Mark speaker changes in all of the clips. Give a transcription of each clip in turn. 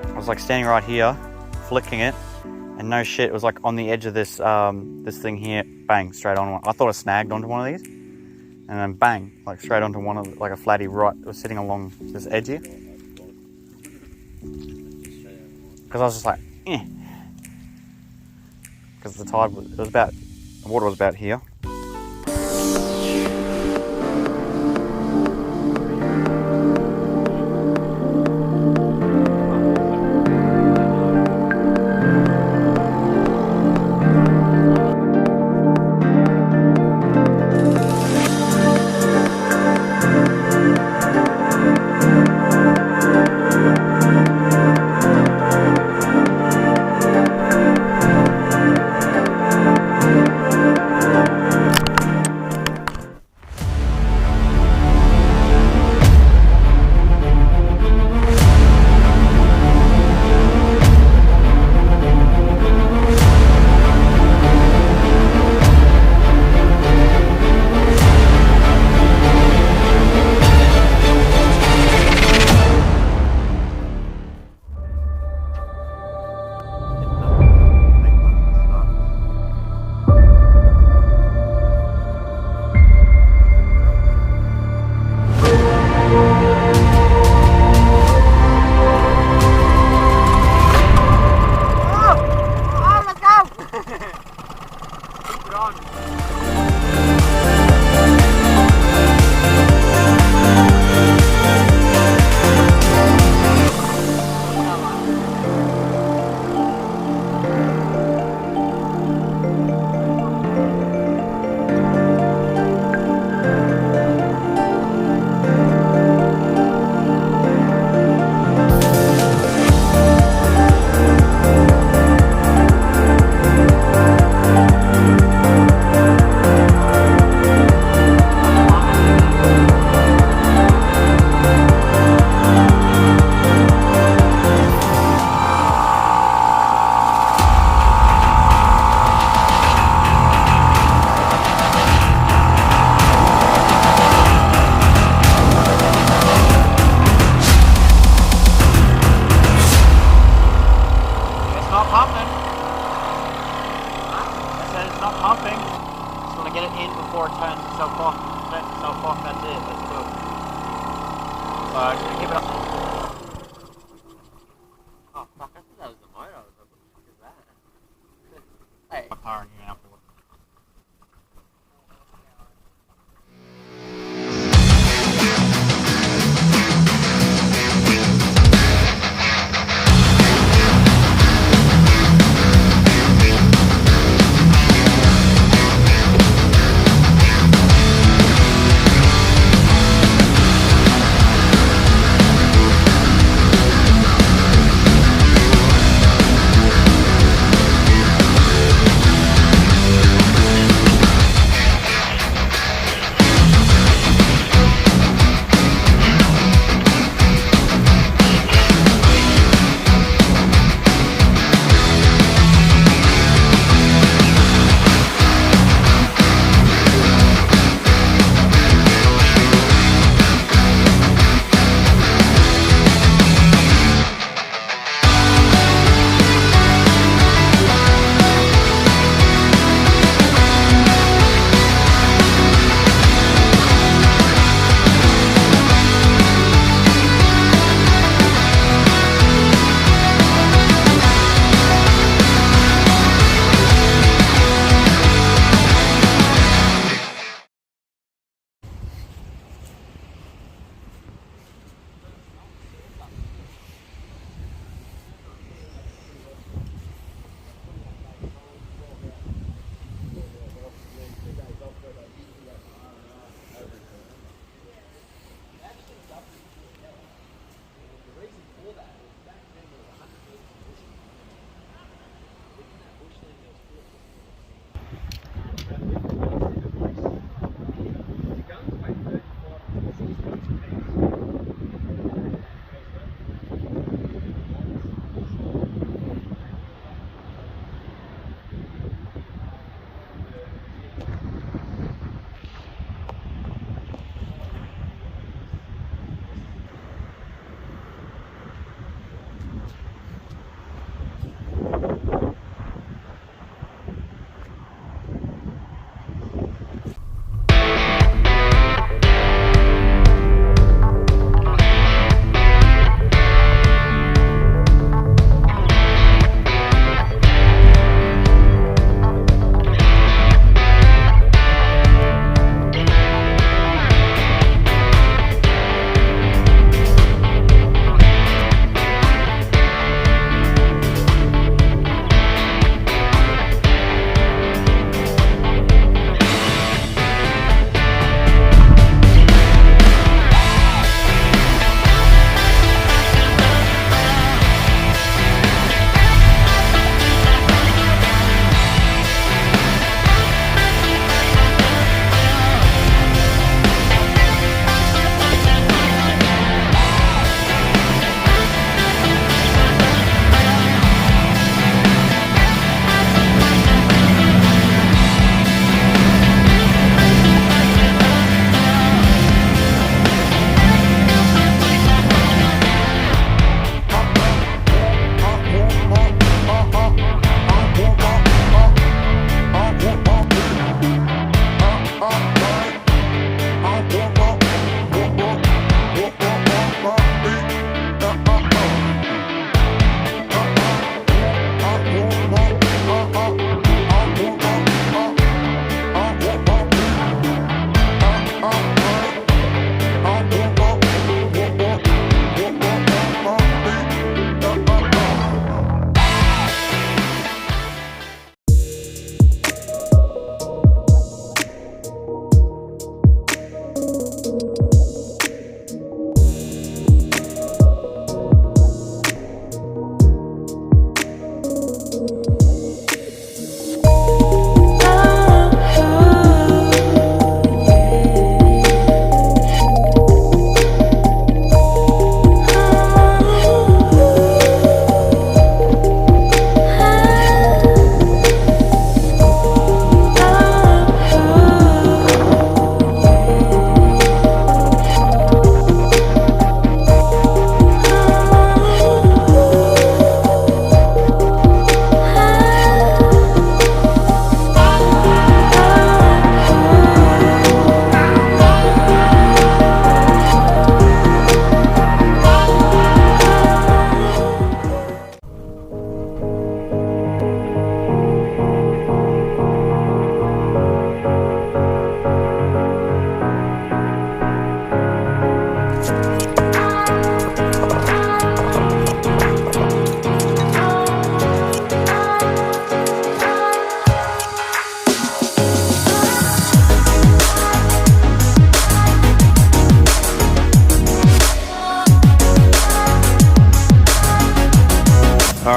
Speaker 1: I was like standing right here, flicking it, and no shit, it was like on the edge of this this thing here, bang, straight on one. I thought I snagged onto one of these, and then bang, like straight onto one of, like a flatty right, it was sitting along this edge here. Because I was just like, eh. Because the tide was, the water was about here.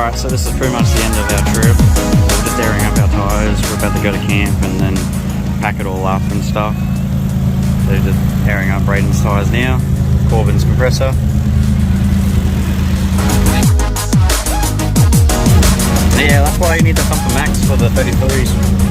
Speaker 1: Alright, so this is pretty much the end of our trip. We're just airing up our tyres. We're about to go to camp and then pack it all up and stuff. So just airing up Braden's tyres now. Corbin's compressor. Yeah, that's why you need the Thumper Max for the 33s.